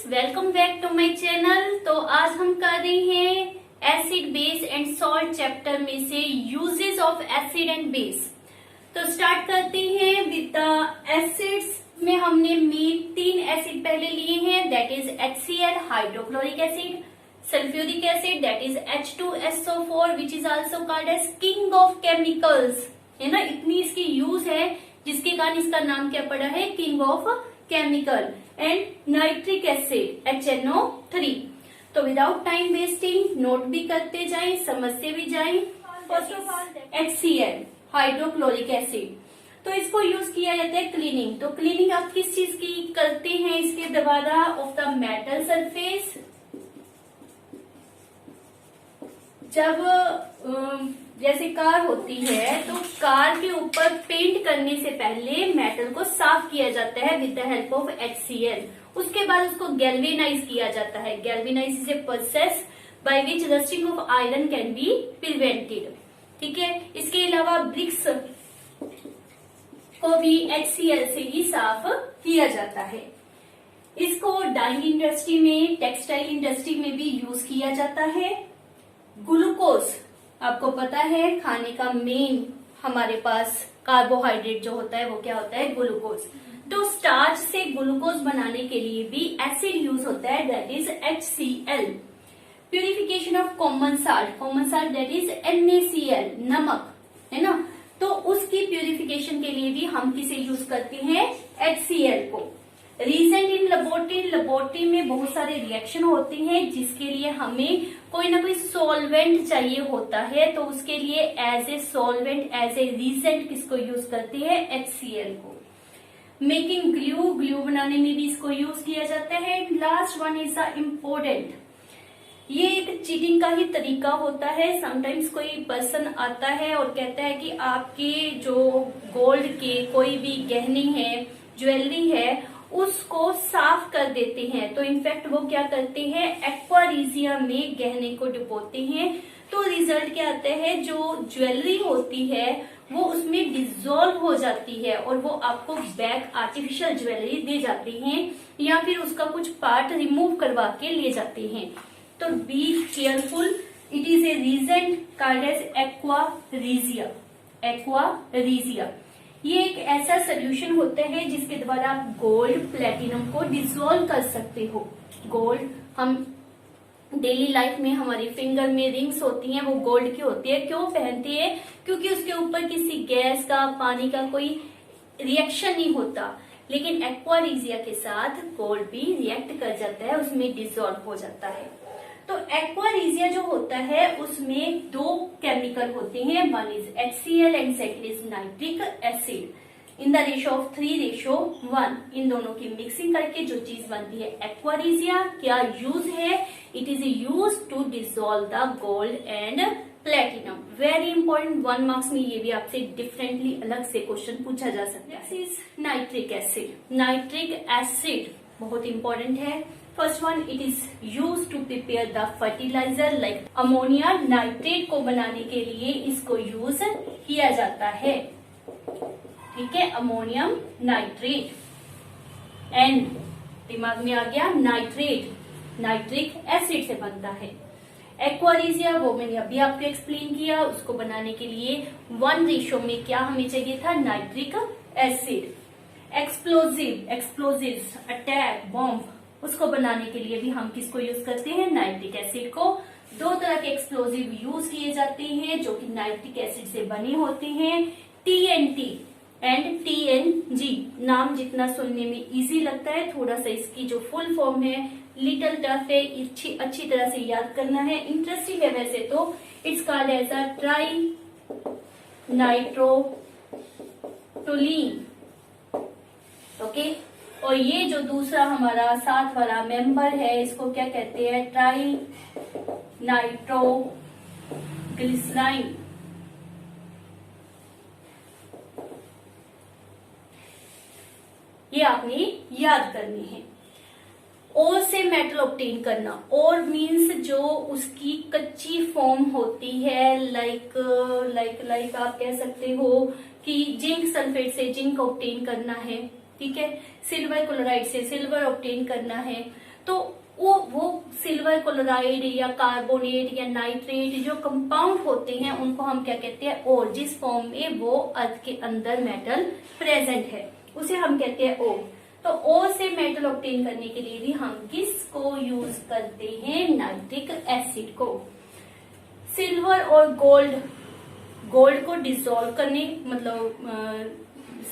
Welcome back to my channel. तो आज हम कर रहे हैं acid base and salt chapter में से uses of acid and base. तो स्टार्ट करते हैं विद द एसिड्स में हमने मेन 3 एसिड पहले लिए हैं, that is HCl hydrochloric acid, sulphuric acid that is H2SO4 which is also called as king of chemicals, है ना। इतनी इसकी यूज है जिसके कारण इसका नाम क्या पड़ा है, king of chemical. And nitric acid HNO3। तो विदाउट टाइम वेस्टिंग नोट भी करते जाएं, समझते भी जाएं। First of all HCl hydrochloric acid, तो इसको यूज किया जाता है क्लीनिंग। तो क्लीनिंग आप किस चीज की करते हैं, इसके द्वारा ऑफ द मेटल सरफेस। जब जैसे कार होती है तो कार के ऊपर पेंट करने से पहले मेटल को साफ किया जाता है with the help of HCl। उसके बाद उसको गैल्वेनाइज किया जाता है। Galvanise is a process by which rusting of iron can be prevented. ठीक है, इसके अलावा ब्रिक्स को भी HCl से ही साफ किया जाता है। इसको डाइंग इंडस्ट्री में, टेक्सटाइल इंडस्ट्री में भी यूज किया जाता है। ग्लूकोज आपको पता है खाने का मेन हमारे पास कार्बोहाइड्रेट जो होता है वो क्या होता है, ग्लूकोज। तो स्टार्च से ग्लूकोज बनाने के लिए भी एसिड यूज होता है, that is HCl। Purification of common salt that is NaCl, नमक, है ना। तो उसकी प्यूरिफिकेशन के लिए भी हम किसे यूज करते हैं, HCl को। रीजेंट इन लेबोरेटरी में बहुत सारे रिएक्शन होते हैं जिसके लिए हमें कोई ना कोई सॉल्वेंट चाहिए होता है, तो उसके लिए as a solvent, as a reagent किसको यूज करते हैं, HCl को। मेकिंग ग्लू बनाने में भी इसको यूज किया जाता है। Last one is the important, ये एक चीटिंग का ही तरीका होता है। समटाइम्स कोई पर्सन आता है और कहता है कि आपके जो गोल्ड के कोई भी गहने हैं, ज्वेलरी है, उसको साफ कर देते हैं। तो इनफैक्ट वो क्या करते हैं, एक्वारीजिया में गहने को डुबोते हैं। तो रिजल्ट क्या आता है, जो ज्वेलरी होती है वो उसमें डिजोल्व हो जाती है और वो आपको बैक आर्टिफिशियल ज्वेलरी दे जाते हैं या फिर उसका कुछ पार्ट रिमूव करवा के ले जाते हैं। तो be careful, it is a reagent called as aqua regia. ये एक ऐसा सोल्यूशन होता है जिसके द्वारा आप गोल्ड, प्लेटिनम को डिसॉल्व कर सकते हो। गोल्ड हम डेली लाइफ में हमारी फिंगर में रिंग्स होती हैं, वो गोल्ड की होती है। क्यों पहनते हैं, क्योंकि उसके ऊपर किसी गैस का, पानी का कोई रिएक्शन नहीं होता। लेकिन एक्वारीजिया के साथ गोल्ड भी रिएक्ट कर जाता है, उसमें डिसॉल्व हो जाता है। तो एक्वारीजिया जो होता है उसमें 2 केमिकल होते हैं, one is HCl and second is nitric acid in the ratio of 3:1। इन दोनों की मिक्सिंग करके जो चीज बनती है एक्वारीजिया। क्या यूज है, it is use to dissolve the gold and platinum. Very important, 1 marks में ये भी आपसे डिफरेंटली अलग से क्वेश्चन पूछा जा सकता है। Next is nitric acid. Nitric acid बहुत इंपॉर्टेंट है। First one, it is use to prepare the fertiliser like ammonia. Nitrate को बनाने के लिए इसको यूज किया जाता है। ठीक है, अमोनियम नाइट्रेट। एंड दिमाग में आ गया नाइट्रेट, नाइट्रिक एसिड से बनता है। एक्वारीजिया वो मैंने अभी आपको एक्सप्लेन किया, उसको बनाने के लिए 1 रेशो में क्या हमें चाहिए था, nitric acid. Explosives, attack, bomb, उसको बनाने के लिए भी हम किसको यूज करते हैं, नाइट्रिक एसिड को। 2 तरह के एक्सप्लोजिव यूज किए जाते हैं जो कि नाइट्रिक एसिड से बने होते हैं, TNT एंड TNG। नाम जितना सुनने में इजी लगता है, थोड़ा सा इसकी जो फुल फॉर्म है लिटिल टफ है, अच्छी तरह से याद करना है। इंटरेस्टिंग है वैसे तो। It's called as a trinitrotoluene. Okay, और ये जो दूसरा हमारा साथ वाला मेंबर है इसको क्या कहते हैं, ट्राई नाइट्रोग्लिसराइन। ये आपने याद करनी है। और से मेटल ऑब्टेन करना, और मीन्स जो उसकी कच्ची फॉर्म होती है, लाइक आप कह सकते हो कि जिंक सल्फेट से जिंक ऑब्टेन करना है। ठीक है, सिल्वर क्लोराइड से सिल्वर ऑब्टेन करना है। तो वो सिल्वर क्लोराइड या कार्बोनेट या नाइट्रेट जो कंपाउंड होते हैं उनको हम क्या कहते हैं, ओर। जिस फॉर्म में वो अर्थ के अंदर मेटल प्रेजेंट है उसे हम कहते हैं ओर। तो ओर से मेटल ऑब्टेन करने के लिए भी हम किसको यूज करते हैं, नाइट्रिक एसिड को। सिल्वर और गोल्ड को डिसॉल्व करने मतलब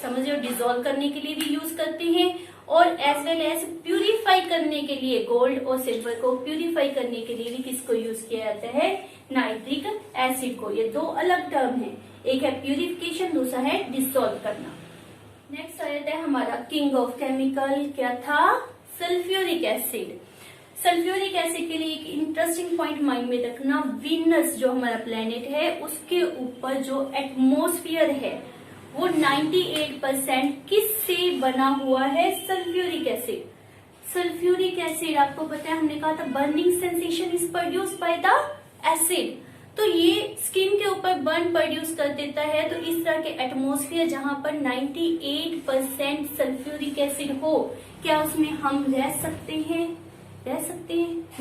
समझो डिसॉल्व करने के लिए भी यूज करते हैं, और एज वेल एज प्यूरिफाई करने के लिए गोल्ड और सिल्वर को प्यूरिफाई करने के लिए भी किसको यूज किया जाता है, नाइट्रिक एसिड को। ये दो अलग टर्म है, एक है प्यूरिफिकेशन, दूसरा है डिसॉल्व करना। नेक्स्ट आ जाता है हमारा किंग ऑफ केमिकल, क्या था, सल्फ्यूरिक एसिड। सल्फ्यूरिक एसिड के लिए एक इंटरेस्टिंग पॉइंट माइंड में रखना, वीनस जो हमारा प्लेनेट है उसके ऊपर जो एटमॉस्फेयर है वो 98% किससे बना हुआ है, सल्फ्यूरिक एसिड। सल्फ्यूरिक एसिड आपको पता है हमने कहा था burning sensation is produced by the acid, तो ये स्किन के ऊपर बर्न प्रोड्यूस कर देता है। तो इस तरह के एटमॉस्फेयर जहां पर 98% सल्फ्यूरिक एसिड हो, क्या उसमें हम रह सकते हैं,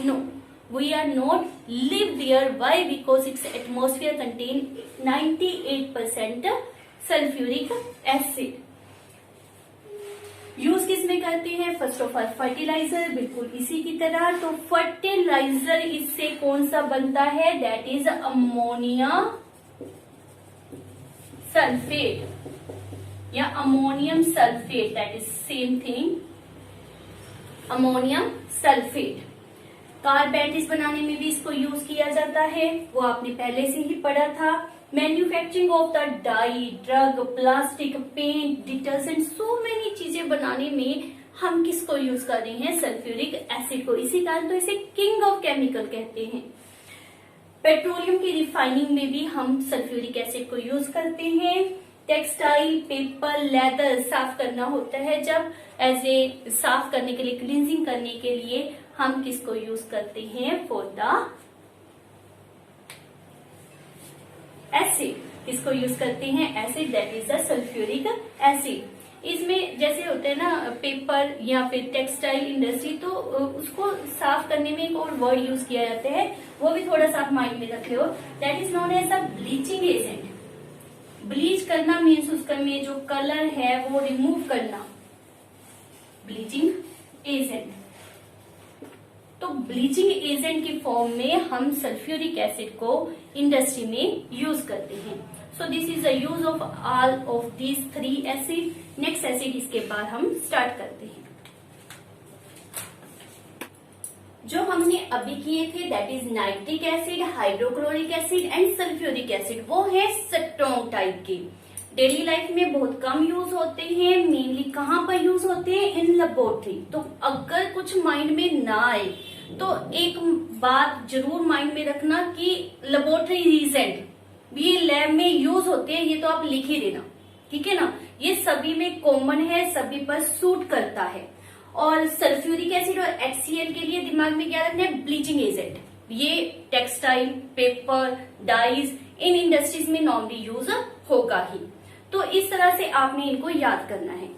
no, we are not live there. Why? Because it's atmosphere contain 98% sulphuric acid. Use किस में करते हैं, फर्स्ट ऑफ ऑल फर्टिलाइजर, बिल्कुल इसी की तरह। तो फर्टिलाइजर इससे कौन सा बनता है, दैट इज अमोनिया सल्फेट या ammonium sulphate, that is same thing, ammonium sulphate. Car batteries बनाने में भी इसको यूज किया जाता है, वो आपने पहले से ही पढ़ा था। Manufacturing of the dye, drug, plastic, paint, detergent, so many चीजें बनाने में हम किसको यूज कर रहे हैं, सल्फ्यूरिक एसिड को। इसी कारण तो इसे किंग ऑफ केमिकल कहते हैं। पेट्रोलियम की रिफाइनिंग में भी हम सल्फ्यूरिक एसिड को यूज करते हैं। टेक्सटाइल, पेपर, लेदर साफ करना होता है जब, एज ए साफ करने के लिए, क्लींजिंग करने के लिए हम किसको यूज करते हैं, फॉर द एसिड। किसको यूज करते हैं, acid, that is the sulphuric acid. इसमें जैसे होते हैं ना पेपर या फिर टेक्सटाइल इंडस्ट्री, तो उसको साफ करने में एक और वर्ड यूज किया जाता है, वो भी थोड़ा सा आप माइंड में रखे हो, that is known as a bleaching agent. Bleach करना मीन्स उसका में जो कलर है वो रिमूव करना, ब्लीचिंग एजेंट। तो ब्लीचिंग एजेंट की फॉर्म में हम सल्फ्यूरिक एसिड को इंडस्ट्री में यूज करते हैं। So this is the use of all of these 3 acid. Next acid इसके बाद हम स्टार्ट करते हैं। जो हमने अभी किए थे that is nitric acid, hydrochloric acid and sulphuric acid, वो है स्ट्रॉन्ग टाइप के। डेली लाइफ में बहुत कम यूज होते हैं, मेनली कहाँ पर यूज होते हैं, इन लेबोरेटरी। तो अगर कुछ माइंड में ना आए तो एक बात जरूर माइंड में रखना कि लेबोरेटरी रीजेंट ये लैब में यूज होते हैं, ये तो आप लिख ही देना, ठीक है ना। ये सभी में कॉमन है, सभी पर सूट करता है। और सल्फ्यूरिक एसिड और HCl के लिए दिमाग में क्या रखना है, ब्लीचिंग एजेंट। ये textile, paper, dyes in industries में नॉर्मली यूज होगा ही। तो इस तरह से आपने इनको याद करना है।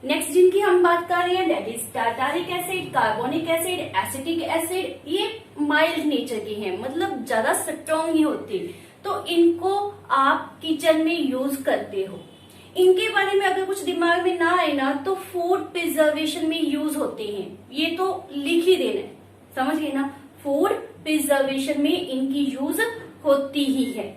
नेक्स्ट जिनकी हम बात कर रहे हैं that is tartaric acid, carbonic acid, acetic acid. ये माइल्ड नेचर के हैं, मतलब ज्यादा स्ट्रॉन्ग नहीं होते, तो इनको आप किचन में यूज करते हो। इनके बारे में अगर कुछ दिमाग में ना आए ना तो फूड प्रिजर्वेशन में यूज होते हैं, ये तो लिख ही देना है, समझ गए ना। फूड प्रिजर्वेशन में इनकी यूज होती ही है।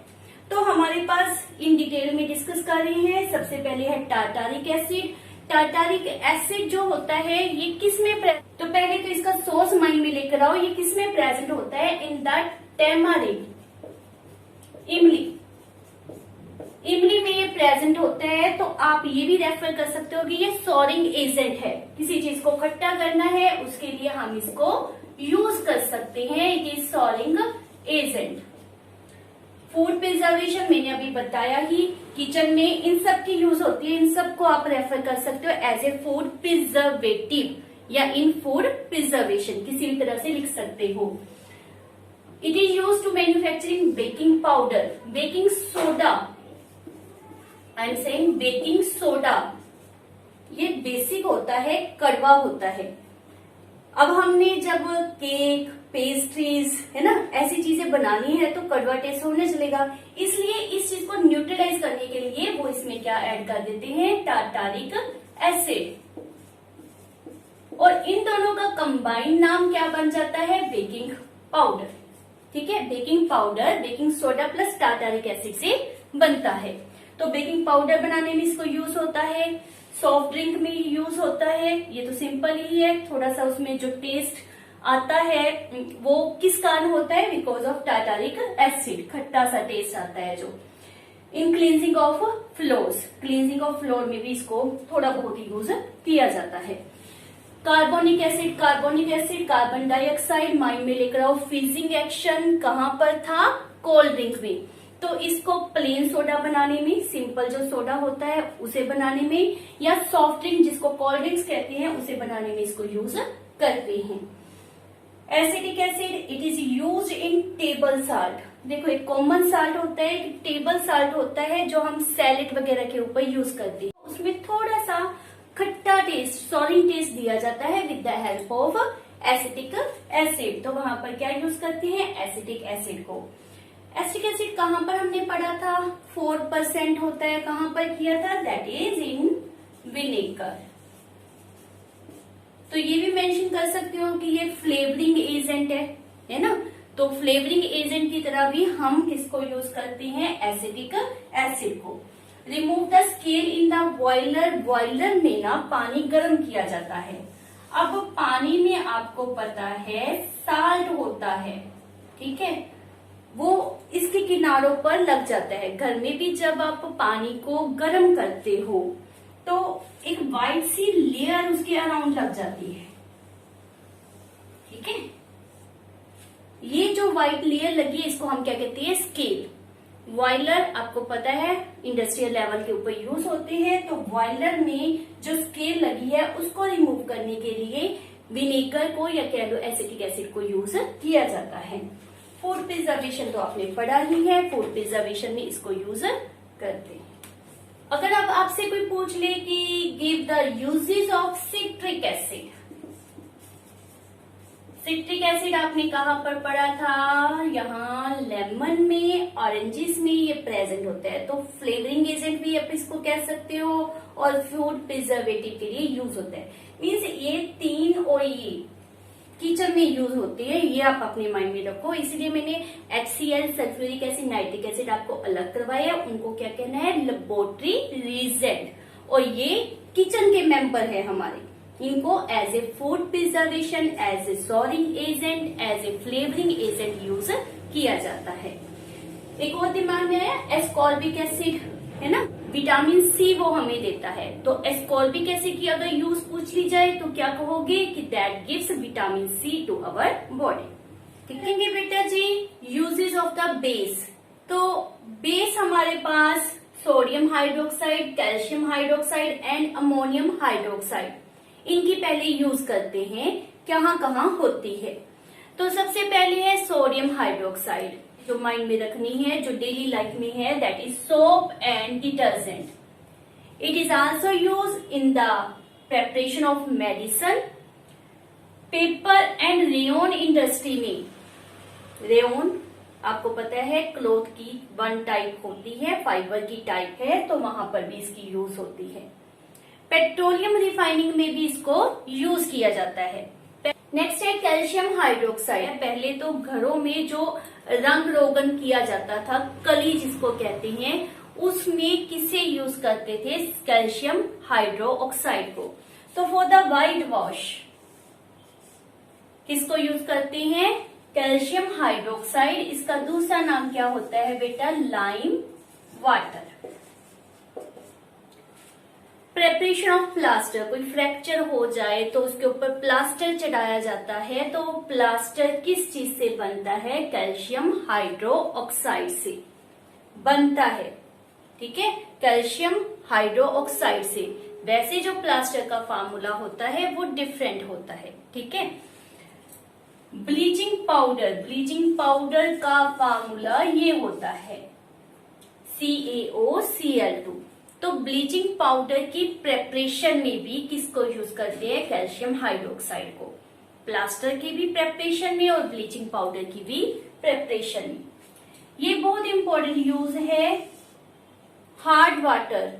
तो हमारे पास इन डिटेल में डिस्कस कर रहे हैं। सबसे पहले है टार्टारिक एसिड। टार्टारिक एसिड जो होता है ये किस में तो पहले तो इसका सोर्स माइंड में लेकर आओ, ये किस में प्रेजेंट होता है, इन द टेमारिन, इमली। इमली में ये प्रेजेंट होता है। तो आप ये भी रेफर कर सकते हो कि ये सॉरिंग एजेंट है, किसी चीज को खट्टा करना है उसके लिए हम इसको यूज कर सकते हैं, it is soaring agent. Food preservation मैंने अभी बताया ही, किचन में इन सब की यूज होती है, इन सब को आप रेफर कर सकते हो एज ए फूड प्रिजर्वेटिव या इन फूड प्रिजर्वेशन, किसी भी तरह से लिख सकते हो। It is use to manufacturing baking powder, baking soda. I am saying baking soda, ये बेसिक होता है, कड़वा होता है। अब हमने जब केक, पेस्ट्रीज, है ना, ऐसी चीजें बनानी है तो कड़वा टेस्ट होने चलेगा। इसलिए इस चीज को न्यूट्रलाइज करने के लिए वो इसमें क्या ऐड कर देते हैं, टार्टारिक एसिड। और इन दोनों का कंबाइंड नाम क्या बन जाता है, बेकिंग पाउडर। ठीक है, baking powder baking soda plus tartaric acid से बनता है। तो बेकिंग पाउडर बनाने में इसको यूज होता है, सॉफ्ट ड्रिंक में यूज होता है। ये तो सिंपल ही है, थोड़ा सा उसमें जो टेस्ट आता है वो किस कारण होता है, बिकॉज ऑफ टार्टारिक एसिड, खट्टा सा टेस्ट आता है जो। In cleansing of floors, cleansing of floor में भी इसको थोड़ा बहुत ही यूज किया जाता है। Carbonic acid, carbonic acid carbon dioxide, mind में लेकर आओ, फिजिंग एक्शन कहां पर था, कोल्ड ड्रिंक में। तो इसको प्लेन सोडा बनाने में, सिंपल जो सोडा होता है उसे बनाने में, या सॉफ्ट ड्रिंक जिसको कोल्ड ड्रिंक्स कहते हैं उसे बनाने में इसको यूज करते हैं। Acetic acid, it is use in table salt. देखो एक कॉमन साल्ट होता है, एक टेबल साल्ट होता है जो हम सैलेड वगैरह के ऊपर यूज करते हैं। उसमें थोड़ा सा खट्टा टेस्ट, सॉलिंग टेस्ट दिया जाता है with the help of acetic acid. तो वहां पर क्या यूज करते हैं, एसिटिक एसिड को। एसिटिक एसिड कहां पर हमने पढ़ा था, 4% होता है, कहां पर किया था, दैट इज इन विनेगर। तो ये भी मेंशन कर सकते हो कि ये फ्लेवरिंग एजेंट है ना। तो फ्लेवरिंग एजेंट की तरह भी हम किसको यूज करते हैं, एसिटिक एसिड को। Remove the scale in the boiler, boiler में ना पानी गर्म किया जाता है। अब पानी में आपको पता है साल्ट होता है, ठीक है, वो इसके किनारों पर लग जाता है। घर में भी जब आप पानी को गर्म करते हो तो एक व्हाइट सी लेयर उसके अराउंड लग जाती है, ठीक है। ये जो व्हाइट लेयर लगी है इसको हम क्या कहते हैं, स्केल। बॉयलर आपको पता है इंडस्ट्रियल लेवल के ऊपर यूज होते हैं। तो बॉयलर में जो स्केल लगी है उसको रिमूव करने के लिए विनेगर को या कह लो एसिटिक एसिड को यूज किया जाता है। फूड प्रिजर्वेशन तो आपने पढ़ा ही है, फूड प्रिजर्वेशन में इसको यूज करते हैं। अगर अब आपसे कोई पूछ ले कि give the uses of citric acid, citric acid आपने कहां पर पढ़ा था, यहाँ लेमन में, ऑरेंजेस में ये प्रेजेंट होता है। तो फ्लेवरिंग एजेंट भी आप इसको कह सकते हो और फूड प्रिजर्वेटिव के लिए यूज होता है। मीन्स ये तीन और ये किचन में यूज होते हैं, ये आप अपने माइंड में रखो। इसलिए मैंने HCl, sulphuric acid, nitric acid आपको अलग करवाया। उनको क्या कहना है, लेबोरेटरी रीजेंट, और ये किचन के मेंबर है हमारे। इनको as a food preservation, as a souring agent, as a flavouring agent use किया जाता है। एक और दिमाग में आया, एस्कॉर्बिक एसिड, है ना, विटामिन सी वो हमें देता है। तो एस्कॉर्बिक एसिड की अगर यूज पूछ ली जाए तो क्या कहोगे कि that gives vitamin C to our body. ठीक है बेटा जी, यूजेस ऑफ द बेस। तो बेस हमारे पास sodium hydroxide, calcium hydroxide and ammonium hydroxide, इनकी पहले यूज करते हैं। कहाँ कहाँ होती है, तो सबसे पहले है सोडियम हाइड्रोक्साइड, जो माइंड में रखनी है, जो डेली लाइफ में है, that is soap and detergent. It is also use in the preparation of medicine, paper and rayon industry में। रेयन आपको पता है क्लोथ की वन टाइप होती है, फाइबर की टाइप है, तो वहां पर भी इसकी यूज होती है। पेट्रोलियम रिफाइनिंग में भी इसको यूज किया जाता है। नेक्स्ट है कैल्शियम हाइड्रोक्साइड। पहले तो घरों में जो रंग रोगन किया जाता था, कली जिसको कहते हैं, उसमें किसे यूज करते थे, कैल्शियम हाइड्रोक्साइड को। तो फॉर द व्हाइट वॉश किसको यूज करते हैं, कैल्शियम हाइड्रोक्साइड। इसका दूसरा नाम क्या होता है बेटा, lime water. Preparation of plaster, कोई फ्रैक्चर हो जाए तो उसके ऊपर प्लास्टर चढ़ाया जाता है। तो प्लास्टर किस चीज से बनता है, कैल्शियम हाइड्रोक्साइड से बनता है, ठीक है, कैल्शियम हाइड्रोक्साइड से। वैसे जो प्लास्टर का फार्मूला होता है वो डिफरेंट होता है, ठीक है। ब्लीचिंग पाउडर, ब्लीचिंग पाउडर का फार्मूला ये होता है CaOCl2। तो ब्लीचिंग पाउडर की प्रेपरेशन में भी किसको यूज करते हैं, कैल्शियम हाइड्रोक्साइड को। प्लास्टर की भी प्रेपरेशन में और ब्लीचिंग पाउडर की भी प्रेपरेशन में। ये बहुत इंपॉर्टेंट यूज है हार्ड वाटर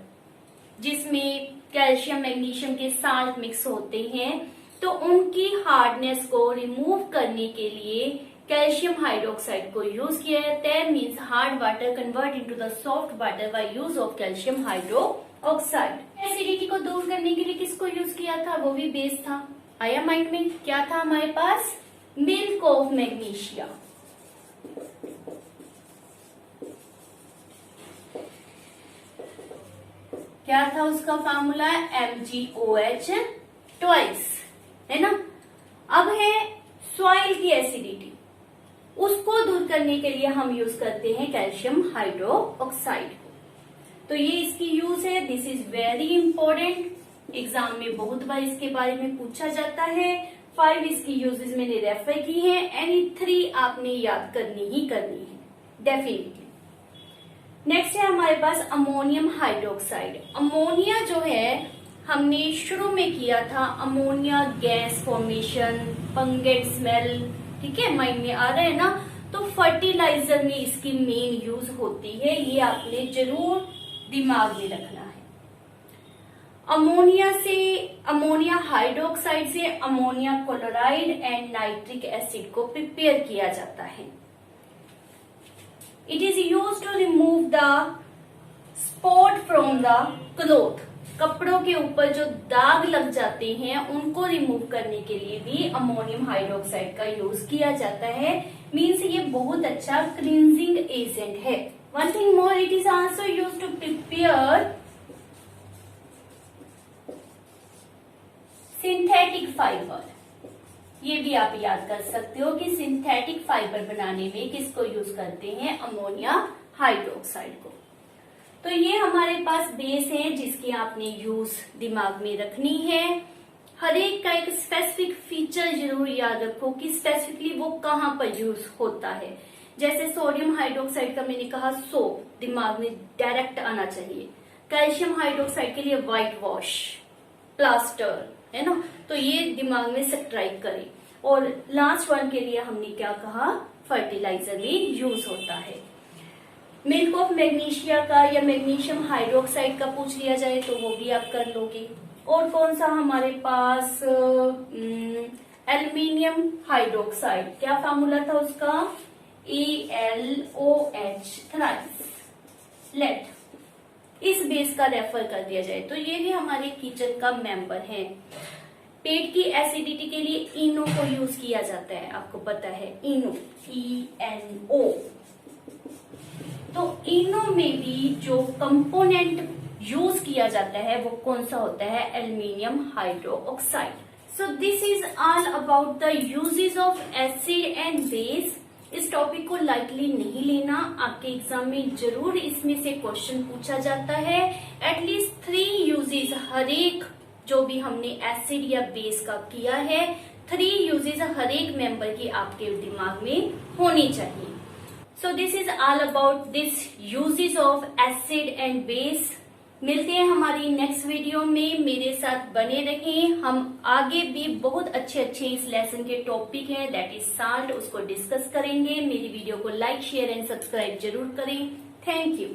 जिसमें कैल्शियम मैग्नीशियम के साल्ट मिक्स होते हैं, तो उनकी हार्डनेस को रिमूव करने के लिए कैल्शियम हाइड्रोक्साइड को यूज किया जाता है। Means hard water convert into the soft water by use of calcium hydroxide. Acidity को दूर करने के लिए किसको यूज किया था, वो भी बेस था। आया माइंड में, क्या था हमारे पास, मिल्क ऑफ मैग्नीशिया। क्या था उसका फॉर्मूला, MgOH ट्वाइस, है ना। अब है सॉइल की एसिडिटी, उसको दूर करने के लिए हम यूज करते हैं कैल्शियम हाइड्रोक्साइड को। तो ये इसकी यूज है, this is very important. Exam में बहुत बार इसके बारे में पूछा जाता है। 5 इसकी यूजेस मैंने रेफर की है, एनी 3 आपने याद करनी ही करनी है डेफिनेटली। नेक्स्ट है हमारे पास अमोनियम हाइड्रोक्साइड। अमोनिया जो है हमने शुरू में किया था, अमोनिया गैस फॉर्मेशन, पंगेट स्मेल, ठीक है, माइंड में आ रहा है ना। तो फर्टिलाइजर में इसकी मेन यूज होती है, ये आपने जरूर दिमाग में रखना है। अमोनिया हाइड्रोक्साइड से ammonia chloride and nitric acid को प्रिपेयर किया जाता है। It is use to remove the spot from the cloth. कपड़ों के ऊपर जो दाग लग जाते हैं उनको रिमूव करने के लिए भी अमोनियम हाइड्रोक्साइड का यूज किया जाता है। मीन्स ये बहुत अच्छा क्लींजिंग एजेंट है। One thing more, it is also use to prepare synthetic fibre. ये भी आप याद कर सकते हो कि सिंथेटिक फाइबर बनाने में किसको यूज करते हैं, अमोनिया हाइड्रोक्साइड को। तो ये हमारे पास बेस है जिसकी आपने यूज दिमाग में रखनी है। हर एक का एक स्पेसिफिक फीचर जरूर याद रखो कि स्पेसिफिकली वो कहाँ पर यूज होता है। जैसे सोडियम हाइड्रोक्साइड का मैंने कहा सोप, दिमाग में डायरेक्ट आना चाहिए। कैल्शियम हाइड्रोक्साइड के लिए व्हाइट वॉश, प्लास्टर, है ना, तो ये दिमाग में स्ट्राइक करें। और लास्ट वन के लिए हमने क्या कहा, फर्टिलाइजर में यूज होता है। मिल्क ऑफ मैग्नीशिया का या मैग्नीशियम हाइड्रोक्साइड का पूछ लिया जाए तो वो भी आप कर लोगे। और कौन सा हमारे पास, एल्यूमिनियम हाइड्रोक्साइड, क्या फॉर्मूला था उसका, ALOH थ्राइस। लेट इस बेस का रेफर कर दिया जाए तो ये भी हमारे किचन का मेंबर है। पेट की एसिडिटी के लिए इनो को यूज किया जाता है, आपको पता है, इनो, ENO। तो इनो में भी जो कंपोनेंट यूज किया जाता है वो कौन सा होता है, aluminium hydroxide. So this is all about the uses of acid and base. इस टॉपिक को लाइटली नहीं लेना, आपके एग्जाम में जरूर इसमें से क्वेश्चन पूछा जाता है। एटलीस्ट 3 यूजेस हर एक जो भी हमने एसिड या बेस का किया है, 3 यूजेस हर एक मेंबर की आपके दिमाग में होनी चाहिए। So this is all about this uses of acid and base। मिलते हैं हमारी नेक्स्ट वीडियो में, मेरे साथ बने रहें। हम आगे भी बहुत अच्छे इस लेसन के टॉपिक हैं, दैट इज साल्ट, उसको डिस्कस करेंगे। मेरी वीडियो को लाइक, शेयर एंड सब्सक्राइब जरूर करें। Thank you.